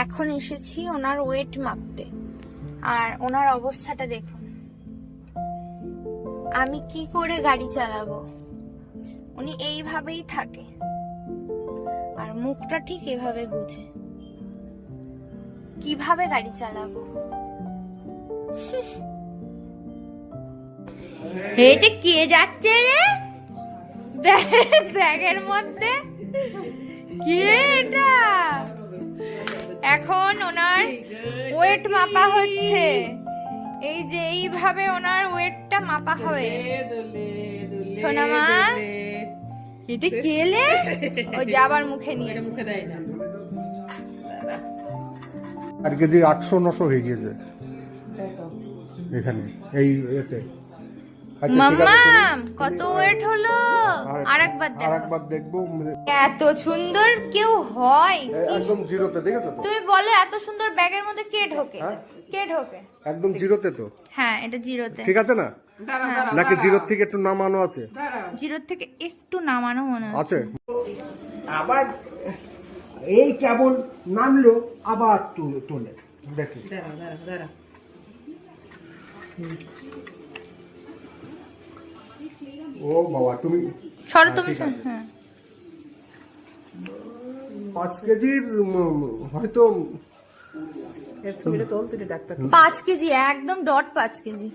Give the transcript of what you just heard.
এখন এসেছি ওনার ওয়েট মাপতে, আর ওনার অবস্থাটা দেখুন। আমি কি করে গাড়ি চালাবো? উনি এইভাবেই থাকে, আর মুখটা ঠিক এভাবে গুজে। কিভাবে গাড়ি চালাবো? এই যে কে যাচ্ছে রে ব্যাগের মধ্যে? কে এটা? এখন ওনার ওয়েট মাপা হচ্ছে। এই যে এইভাবে ওনার ওয়েটটা মাপা হবে। সোনামা, এটা কেলে ও যাবার মুখে নিয়ে মুখে দেয় না। আর কেজি 800-900 হয়ে গিয়েছে এখানে এই এতে। আচ্ছা, ঠিক আছে, মাম্মাম কত ওয়েট হলো? আরেকবার দেখবো। এত সুন্দর কেউ হয়? একদম জিরোতে, দেখেছো তো? তুমি বলো এত সুন্দর ব্যাগের মধ্যে কে ঢোকে? কে ঢোকে? একদম জিরোতে তো। হ্যাঁ, এটা জিরোতে। ঠিক আছে না? নাকি জিরোর থেকে একটু নামানো আছে? জিরোর থেকে একটু নামানো মনে আছে। আবার এই কেবল নামলো, আবার তোলে। দেখি ও বাবা, তুমি সরো তুমি। হ্যাঁ, 5 কেজির হয়তো 5 কেজি, একদম ডট 5 কেজি।